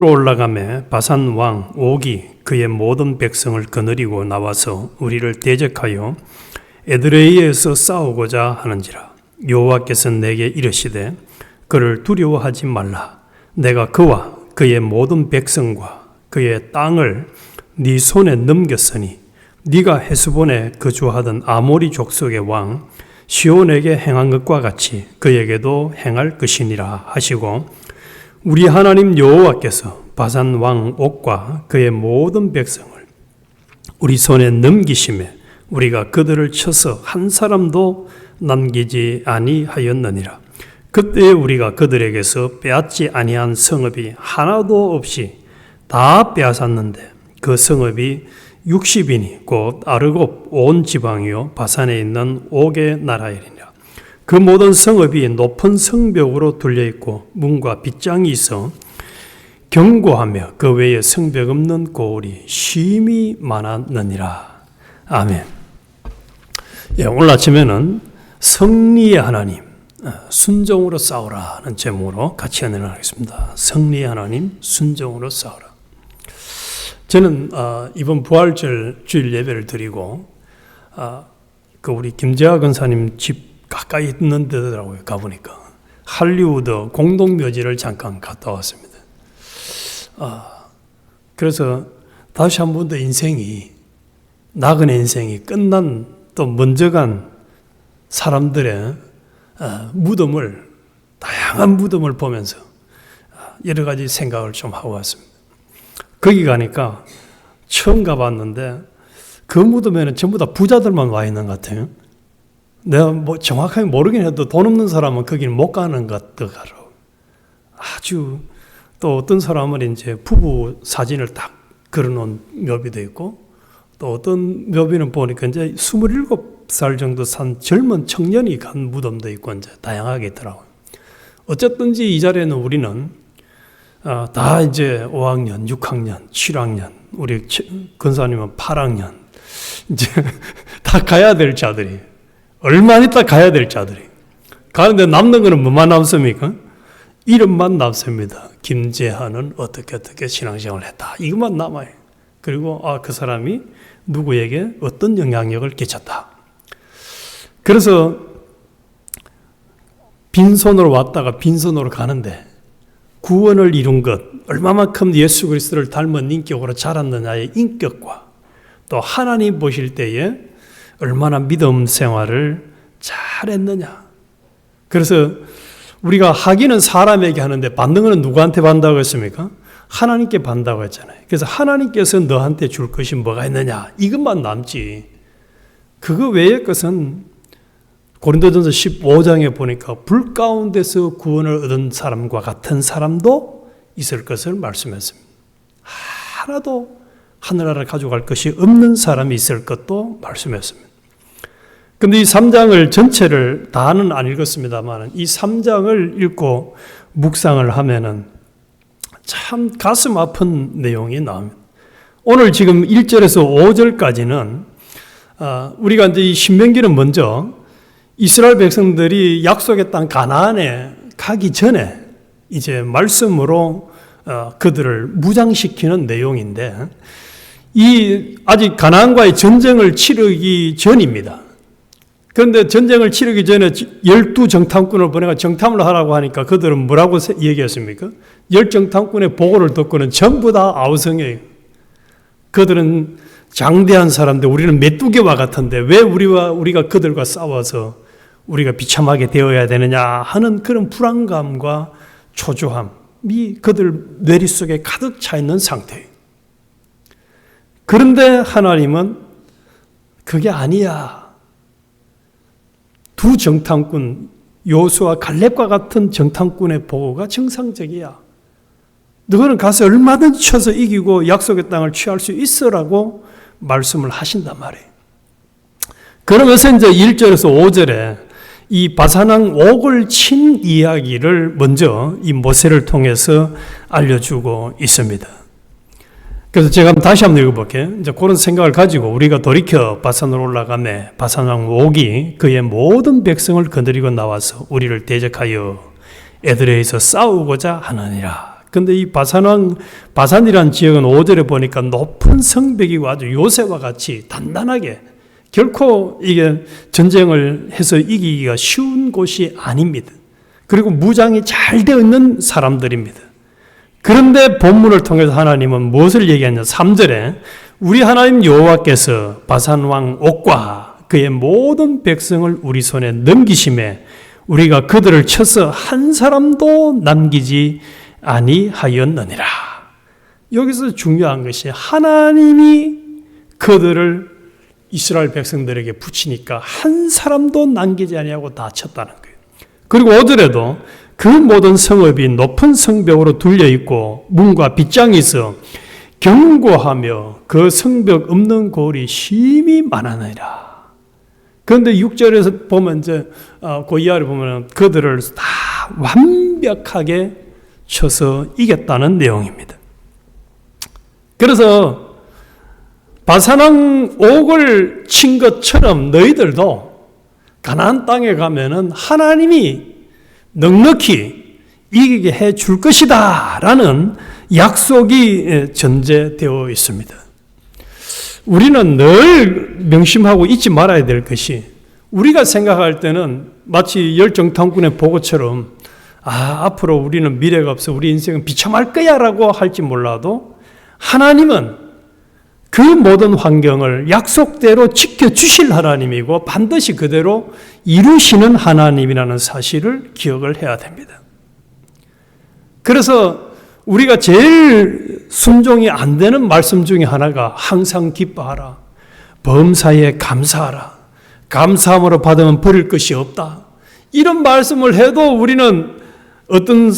올라가매 바산 왕 옥이 그의 모든 백성을 거느리고 나와서 우리를 대적하여 에드레이에서 싸우고자 하는지라. 여호와께서 내게 이르시되 그를 두려워하지 말라. 내가 그와 그의 모든 백성과 그의 땅을 네 손에 넘겼으니 네가 헤스본에 거주하던 아모리 족속의 왕 시온에게 행한 것과 같이 그에게도 행할 것이니라 하시고, 우리 하나님 여호와께서 바산 왕 옥과 그의 모든 백성을 우리 손에 넘기심에 우리가 그들을 쳐서 한 사람도 남기지 아니하였느니라. 그때 우리가 그들에게서 빼앗지 아니한 성읍이 하나도 없이 다 빼앗았는데 그 성읍이 60인이 곧 아르곱 온 지방이요 바산에 있는 옥의 나라이니라. 그 모든 성읍이 높은 성벽으로 둘려 있고 문과 빗장이 있어 견고하며 그 외에 성벽 없는 고을이 심히 많았느니라. 아멘. 오늘 아침에는 승리의 하나님, 순종으로 싸우라는 제목으로 같이 은혜하겠습니다. 승리의 하나님, 순종으로 싸우라. 저는 이번 부활절 주일 예배를 드리고 그 우리 김재하 권사님 집 가까이 있는 데더라고요. 가보니까 할리우드 공동묘지를 잠깐 갔다 왔습니다. 그래서 다시 한 번 더 인생이, 나그네 인생이 끝난, 또 먼저 간 사람들의 무덤을, 다양한 무덤을 보면서 여러 가지 생각을 좀 하고 왔습니다. 거기 가니까 처음 가봤는데 그 무덤에는 전부 다 부자들만 와 있는 것 같아요. 내가 정확하게 모르긴 해도 돈 없는 사람은 거기는 못 가는 것 같더라고요. 아주, 또 어떤 사람은 이제 부부 사진을 딱 걸어놓은 묘비도 있고, 또 어떤 묘비는 보니까 이제 27살 정도 산 젊은 청년이 간 무덤도 있고 이제 다양하게 있더라고요. 어쨌든지 이 자리에는 우리는 다 이제 5학년, 6학년, 7학년, 우리 권사님은 8학년, 이제 다 가야 될 자들이, 얼마 있다 가야 될 자들이. 가는데 남는 거는 뭐만 남습니까? 이름만 남습니다. 김재하는 어떻게 신앙생활을 했다. 이것만 남아요. 그리고 그 사람이 누구에게 어떤 영향력을 끼쳤다. 그래서 빈손으로 왔다가 빈손으로 가는데 구원을 이룬 것, 얼마만큼 예수 그리스도를 닮은 인격으로 자랐느냐의 인격과 또 하나님 보실 때에 얼마나 믿음 생활을 잘했느냐. 그래서 우리가 하기는 사람에게 하는데 받는 것은 누구한테 받는다고 했습니까? 하나님께 받는다고 했잖아요. 그래서 하나님께서 너한테 줄 것이 뭐가 있느냐, 이것만 남지. 그거 외의 것은 고린도전서 15장에 보니까 불 가운데서 구원을 얻은 사람과 같은 사람도 있을 것을 말씀했습니다. 하나도 하늘나라를 가져갈 것이 없는 사람이 있을 것도 말씀했습니다. 근데 이 3장을 전체를 다는 안 읽었습니다만 이 3장을 읽고 묵상을 하면은 참 가슴 아픈 내용이 나옵니다. 오늘 지금 1절에서 5절까지는 우리가 이제 이 신명기는 먼저 이스라엘 백성들이 약속의 땅 가나안에 가기 전에 이제 말씀으로 그들을 무장시키는 내용인데, 이 아직 가나안과의 전쟁을 치르기 전입니다. 그런데 전쟁을 치르기 전에 12정탐꾼을 보내가 정탐을 하라고 하니까 그들은 뭐라고 얘기했습니까? 10정탐꾼의 보고를 듣고는 전부 다 아우성이에요. 그들은 장대한 사람인데 우리는 메뚜기와 같은데 왜 우리가 그들과 싸워서 우리가 비참하게 되어야 되느냐 하는 그런 불안감과 초조함이 그들 뇌리 속에 가득 차 있는 상태예요. 그런데 하나님은 그게 아니야. 두 정탐꾼, 요수와 갈렙과 같은 정탐꾼의 보고가 정상적이야. 너는 가서 얼마든지 쳐서 이기고 약속의 땅을 취할 수 있어라고 말씀을 하신단 말이에요. 그러면서 이제 1절에서 5절에 이 바산왕 옥을 친 이야기를 먼저 이 모세를 통해서 알려주고 있습니다. 그래서 제가 다시 한번 읽어볼게요. 이제 그런 생각을 가지고 우리가 돌이켜 바산으로 올라가매 바산왕 옥이 그의 모든 백성을 거느리고 나와서 우리를 대적하여 에드레이에서 싸우고자 하느니라. 근데 이 바산이라는 지역은 5절에 보니까 높은 성벽이고 아주 요새와 같이 단단하게 결코 이게 전쟁을 해서 이기기가 쉬운 곳이 아닙니다. 그리고 무장이 잘 되어 있는 사람들입니다. 그런데 본문을 통해서 하나님은 무엇을 얘기하냐? 3절에 우리 하나님 여호와께서 바산 왕 옥과 그의 모든 백성을 우리 손에 넘기심에 우리가 그들을 쳐서 한 사람도 남기지 아니하였느니라. 여기서 중요한 것이 하나님이 그들을 이스라엘 백성들에게 붙이니까 한 사람도 남기지 아니하고 다 쳤다는 거예요. 그리고 5절에도 그 모든 성읍이 높은 성벽으로 둘려 있고 문과 빗장이 있어 견고하며 그 성벽 없는 고을이 심히 많으니라. 그런데 6절에서 보면 이제 그 이하를 보면 그들을 다 완벽하게 쳐서 이겼다는 내용입니다. 그래서 바산왕 옥을 친 것처럼 너희들도 가나안 땅에 가면은 하나님이 넉넉히 이기게 해 줄 것이다 라는 약속이 전제되어 있습니다. 우리는 늘 명심하고 잊지 말아야 될 것이 우리가 생각할 때는 마치 열정탐꾼의 보고처럼 앞으로 우리는 미래가 없어 우리 인생은 비참할 거야 라고 할지 몰라도 하나님은 그 모든 환경을 약속대로 지켜주실 하나님이고 반드시 그대로 이루시는 하나님이라는 사실을 기억을 해야 됩니다. 그래서 우리가 제일 순종이 안 되는 말씀 중에 하나가 항상 기뻐하라. 범사에 감사하라. 감사함으로 받으면 버릴 것이 없다. 이런 말씀을 해도 우리는 어떤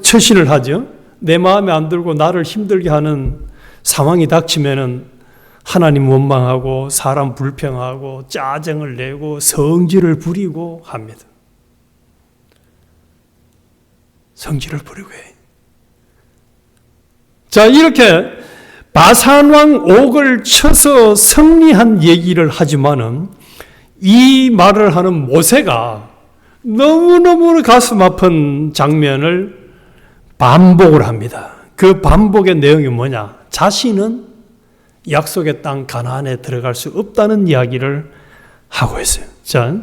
처신을 하죠. 내 마음에 안 들고 나를 힘들게 하는 상황이 닥치면은 하나님 원망하고 사람 불평하고 짜증을 내고 성질을 부리고 합니다. 성질을 부리고 해요. 자, 이렇게 바산왕 옥을 쳐서 승리한 얘기를 하지만은 이 말을 하는 모세가 너무너무 가슴 아픈 장면을 반복을 합니다. 그 반복의 내용이 뭐냐? 자신은 약속의 땅 가나안에 들어갈 수 없다는 이야기를 하고 있어요. 자,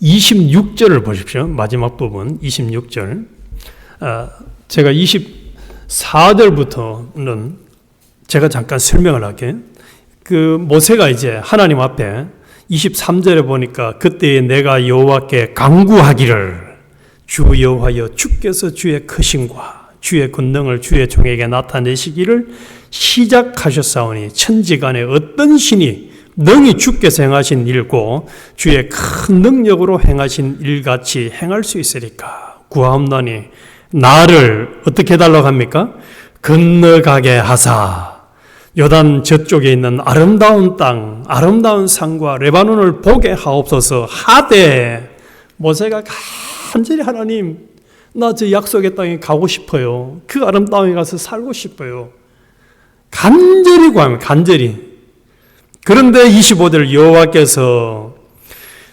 26절을 보십시오. 마지막 부분 26절. 제가 24절부터는 제가 잠깐 설명을 할게요. 그 모세가 이제 하나님 앞에 23절에 보니까 그때에 내가 여호와께 간구하기를 주 여호와여 주께서 주의 크심과 주의 권능을 주의 종에게 나타내시기를 시작하셨사오니 천지간에 어떤 신이 능히 주께서 행하신 일고 주의 큰 능력으로 행하신 일같이 행할 수 있으리까 구하옵나니 나를 어떻게 해달라고 합니까? 건너가게 하사 요단 저쪽에 있는 아름다운 땅 아름다운 산과 레바논을 보게 하옵소서 하되 모세가 간절히 하나님 나 저 약속의 땅에 가고 싶어요. 그 아름다운 땅에 가서 살고 싶어요. 간절히 구합니다. 간절히. 그런데 25절 여호와께서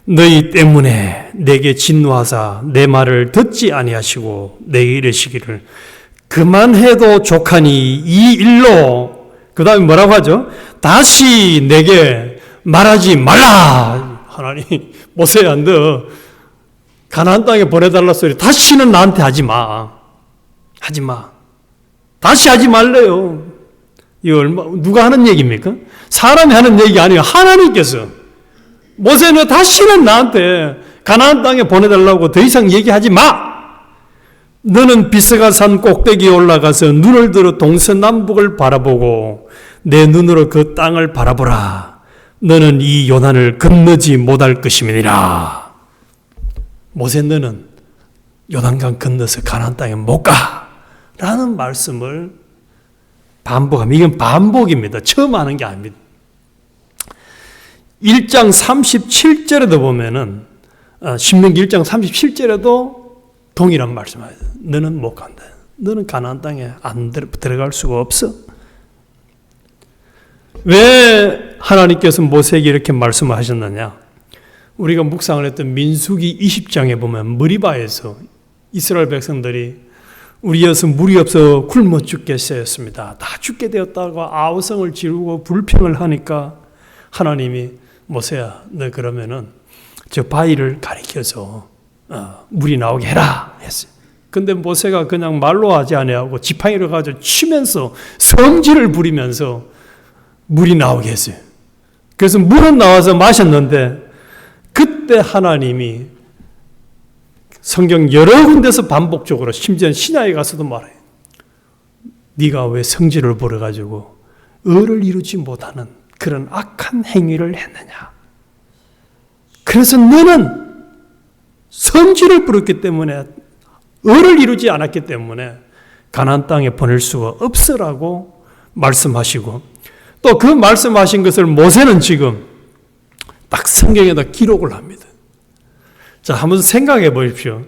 너희 때문에 내게 진노하사 내 말을 듣지 아니하시고 내게 이르시기를 그만해도 족하니 이 일로 그 다음에 뭐라고 하죠? 다시 내게 말하지 말라. 하나님 모세야 너 가나안 땅에 보내달라 소리 다시는 나한테 하지 마. 하지 마. 다시 하지 말래요. 이거 누가 하는 얘기입니까? 사람이 하는 얘기 아니에요. 하나님께서 모세는 다시는 나한테 가나안 땅에 보내달라고 더 이상 얘기하지 마. 너는 비스가 산 꼭대기에 올라가서 눈을 들어 동서남북을 바라보고 내 눈으로 그 땅을 바라보라. 너는 이 요단을 건너지 못할 것임이니라. 모세 너는 요단강 건너서 가나안 땅에 못 가. 라는 말씀을 반복합니다. 이건 반복입니다. 처음 하는 게 아닙니다. 1장 37절에도 보면은 신명기 1장 37절에도 동일한 말씀을 해요. 너는 못 간다. 너는 가나안 땅에 안 들어갈 수가 없어. 왜 하나님께서 모세에게 이렇게 말씀을 하셨느냐? 우리가 묵상을 했던 민수기 20장에 보면 머리바에서 이스라엘 백성들이 우리 여서 물이 없어 굶어 죽겠어였습니다. 다 죽게 되었다고 아우성을 지르고 불평을 하니까 하나님이 모세야, 너 그러면은 저 바위를 가리켜서 물이 나오게 해라 했어요. 근데 모세가 그냥 말로 하지 아니하고 지팡이를 가지고 치면서 성질을 부리면서 물이 나오게 했어요. 그래서 물은 나와서 마셨는데 그때 하나님이 성경 여러 군데서 반복적으로 심지어 시나에 가서도 말해요. 네가 왜 성질을 부려가지고 의를 이루지 못하는 그런 악한 행위를 했느냐. 그래서 너는 성질을 부렸기 때문에 의를 이루지 않았기 때문에 가나안 땅에 보낼 수가 없으라고 말씀하시고 또 그 말씀하신 것을 모세는 지금 딱 성경에다 기록을 합니다. 자, 한번 생각해 보십시오.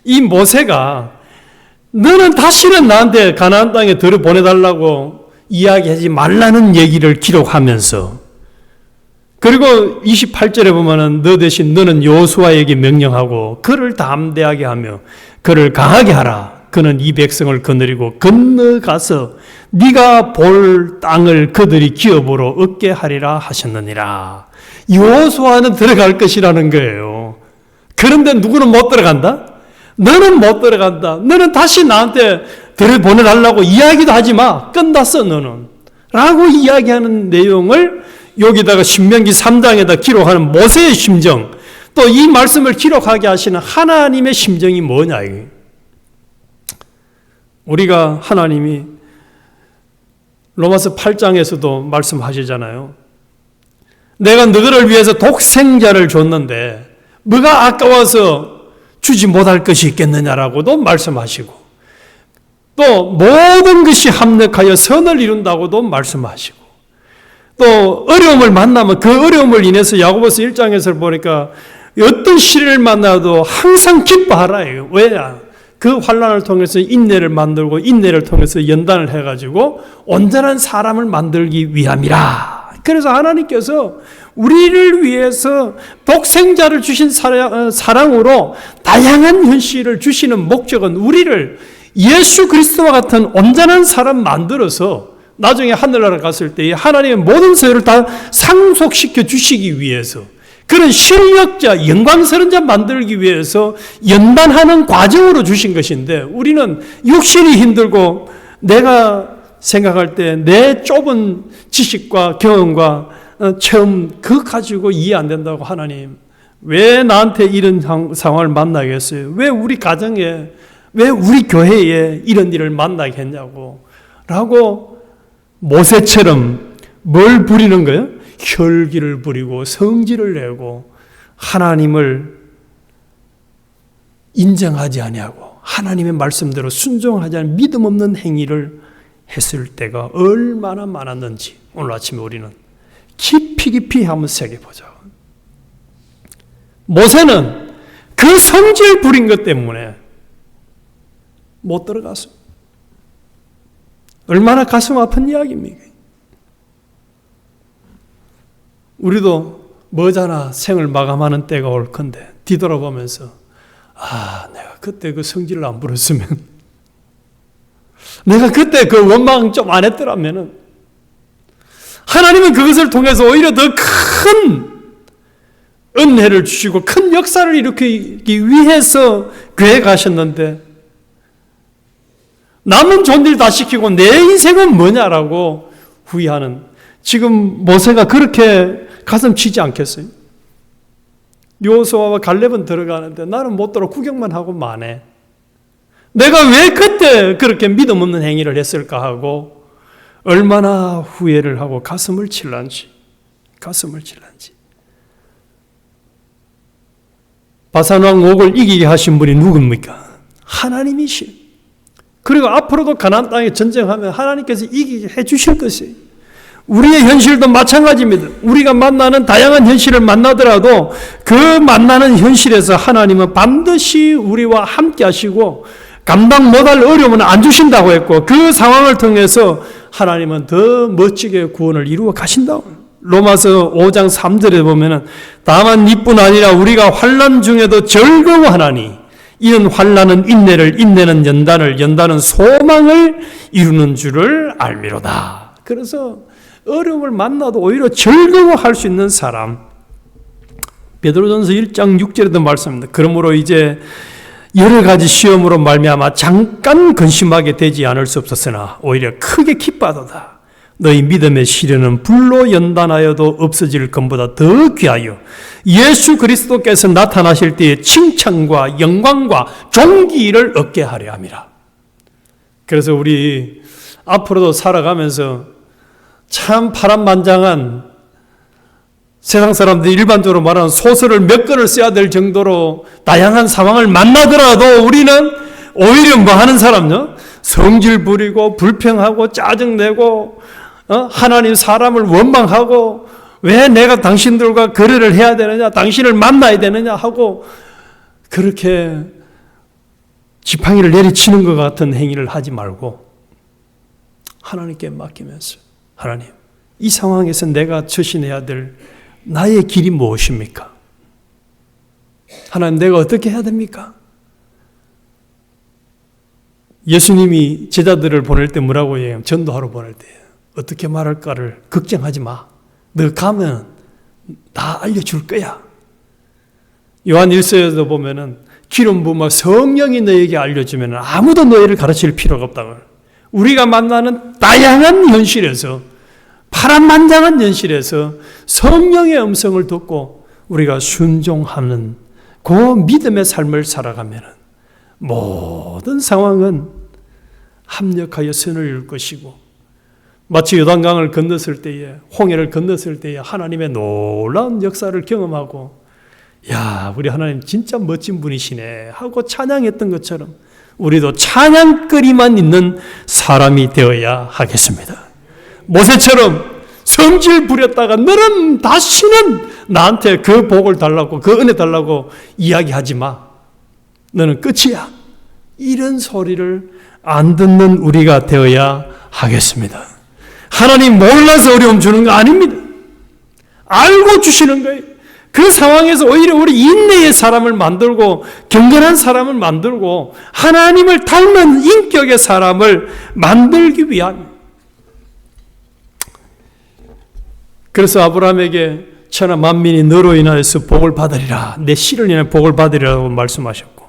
이 모세가 너는 다시는 나한테 가나안 땅에 들여보내달라고 이야기하지 말라는 얘기를 기록하면서 그리고 28절에 보면은 너 대신 너는 여호수아에게 명령하고 그를 담대하게 하며 그를 강하게 하라. 그는 이 백성을 거느리고 건너가서 네가 볼 땅을 그들이 기업으로 얻게 하리라 하셨느니라. 여호수아는 들어갈 것이라는 거예요. 그런데 누구는 못 들어간다? 너는 못 들어간다. 너는 다시 나한테 들여보내달라고 이야기도 하지 마. 끝났어 너는. 라고 이야기하는 내용을 여기다가 신명기 3장에다 기록하는 모세의 심정, 또 이 말씀을 기록하게 하시는 하나님의 심정이 뭐냐 이게. 우리가 하나님이 로마서 8장에서도 말씀하시잖아요. 내가 너희를 위해서 독생자를 줬는데 뭐가 아까워서 주지 못할 것이 있겠느냐라고도 말씀하시고 또 모든 것이 합력하여 선을 이룬다고도 말씀하시고 또 어려움을 만나면 그 어려움을 인해서 야고보서 1장에서 보니까 어떤 시련을 만나도 항상 기뻐하라. 왜냐? 그 환난을 통해서 인내를 만들고 인내를 통해서 연단을 해가지고 온전한 사람을 만들기 위함이라. 그래서 하나님께서 우리를 위해서 독생자를 주신 사랑으로 다양한 현실을 주시는 목적은 우리를 예수 그리스도와 같은 온전한 사람 만들어서 나중에 하늘나라 갔을 때 하나님의 모든 소유를 다 상속시켜 주시기 위해서 그런 실력자, 영광스러운 자 만들기 위해서 연단하는 과정으로 주신 것인데 우리는 육신이 힘들고 내가 생각할 때 내 좁은 지식과 경험과 체험 그거 가지고 이해 안 된다고 하나님 왜 나한테 이런 상황을 만나게 했어요? 왜 우리 가정에 왜 우리 교회에 이런 일을 만나게 했냐고 라고 모세처럼 뭘 부리는 거예요? 혈기를 부리고 성질을 내고 하나님을 인정하지 아니하고 하나님의 말씀대로 순종하지 않은 믿음 없는 행위를 했을 때가 얼마나 많았는지 오늘 아침에 우리는 깊이 한번 새겨보자. 모세는 그 성질 부린 것 때문에 못 들어갔어. 얼마나 가슴 아픈 이야기입니까? 우리도 머지않아 생을 마감하는 때가 올 건데 뒤돌아보면서 내가 그때 그 성질을 안 부렸으면 내가 그때 그 원망 좀 안 했더라면은 하나님은 그것을 통해서 오히려 더 큰 은혜를 주시고 큰 역사를 일으키기 위해서 교회 가셨는데 남은 좋은 일 다 시키고 내 인생은 뭐냐라고 후회하는 지금 모세가 그렇게 가슴 치지 않겠어요? 여호수아와 갈렙은 들어가는데 나는 못 들어 구경만 하고 마네. 내가 왜 그때 그렇게 믿음 없는 행위를 했을까 하고 얼마나 후회를 하고 가슴을 칠란지. 바산왕 옥을 이기게 하신 분이 누굽니까? 하나님이시오. 그리고 앞으로도 가나안 땅에 전쟁하면 하나님께서 이기게 해주실 것이에요. 우리의 현실도 마찬가지입니다. 우리가 만나는 다양한 현실을 만나더라도 그 만나는 현실에서 하나님은 반드시 우리와 함께 하시고 감당 못할 어려움은 안 주신다고 했고 그 상황을 통해서 하나님은 더 멋지게 구원을 이루어 가신다고. 로마서 5장 3절에 보면은 다만 이뿐 아니라 우리가 환난 중에도 즐거워하나니 이는 환난은 인내를, 인내는 연단을, 연단은 소망을 이루는 줄을 알미로다. 그래서 어려움을 만나도 오히려 즐거워할 수 있는 사람. 베드로전서 1장 6절에도 말씀합니다. 그러므로 이제 여러 가지 시험으로 말미암아 잠깐 근심하게 되지 않을 수 없었으나 오히려 크게 기뻐하도다. 너희 믿음의 시련은 불로 연단하여도 없어질 것보다 더 귀하여 예수 그리스도께서 나타나실 때의 칭찬과 영광과 존귀를 얻게 하려 함이라. 그래서 우리 앞으로도 살아가면서 참 파란만장한 세상 사람들이 일반적으로 말하는 소설을 몇 권을 써야 될 정도로 다양한 상황을 만나더라도 우리는 오히려 뭐 하는 사람요? 성질 부리고 불평하고 짜증내고 하나님 사람을 원망하고 왜 내가 당신들과 거래를 해야 되느냐, 당신을 만나야 되느냐 하고 그렇게 지팡이를 내리치는 것 같은 행위를 하지 말고 하나님께 맡기면서 하나님, 이 상황에서 내가 처신해야 될 나의 길이 무엇입니까? 하나님, 내가 어떻게 해야 됩니까? 예수님이 제자들을 보낼 때 뭐라고 얘기해요? 전도하러 보낼 때 어떻게 말할까를 걱정하지 마. 너 가면 다 알려줄 거야. 요한 1서에도 보면은 기름 부음과 성령이 너에게 알려주면 아무도 너희를 가르칠 필요가 없다고. 우리가 만나는 다양한 현실에서, 파란만장한 현실에서 성령의 음성을 듣고 우리가 순종하는 그 믿음의 삶을 살아가면 모든 상황은 합력하여 선을 이룰 것이고, 마치 요단강을 건넜을 때에, 홍해를 건넜을 때에 하나님의 놀라운 역사를 경험하고, 야, 우리 하나님 진짜 멋진 분이시네 하고 찬양했던 것처럼 우리도 찬양거리만 있는 사람이 되어야 하겠습니다. 모세처럼 성질 부렸다가 너는 다시는 나한테 그 복을 달라고, 그 은혜 달라고 이야기하지 마. 너는 끝이야. 이런 소리를 안 듣는 우리가 되어야 하겠습니다. 하나님 몰라서 어려움 주는 거 아닙니다. 알고 주시는 거예요. 그 상황에서 오히려 우리 인내의 사람을 만들고 경건한 사람을 만들고 하나님을 닮은 인격의 사람을 만들기 위한. 그래서 아브라함에게 천하 만민이 너로 인하여서 복을 받으리라, 내 씨를 인해 복을 받으리라고 말씀하셨고,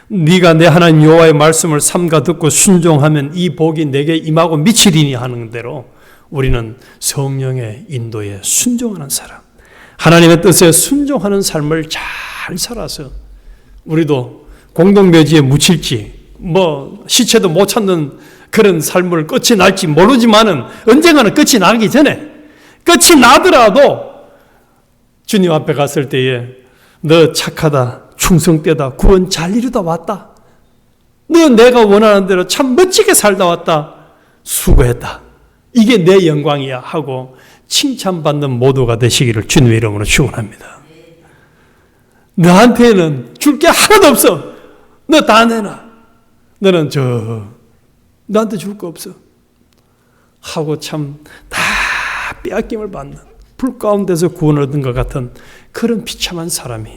네가 내 하나님 여호와의 말씀을 삼가 듣고 순종하면 이 복이 내게 임하고 미치리니 하는 대로 우리는 성령의 인도에 순종하는 사람, 하나님의 뜻에 순종하는 삶을 잘 살아서 우리도 공동묘지에 묻힐지 뭐 시체도 못 찾는 그런 삶을 끝이 날지 모르지만은 언젠가는 끝이 나기 전에, 끝이 나더라도 주님 앞에 갔을 때에 너 착하다, 충성되다, 구원 잘 이루다 왔다, 너 내가 원하는 대로 참 멋지게 살다 왔다, 수고했다, 이게 내 영광이야 하고 칭찬받는 모두가 되시기를 주님의 이름으로 축원합니다. 너한테는 줄 게 하나도 없어. 너 다 내놔. 너는 너한테 줄 거 없어 하고 참 다 빼앗김을 받는, 불 가운데서 구원을 얻은 것 같은 그런 비참한 사람이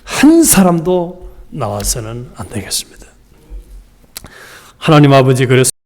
한 사람도 나와서는 안 되겠습니다. 하나님 아버지, 그래서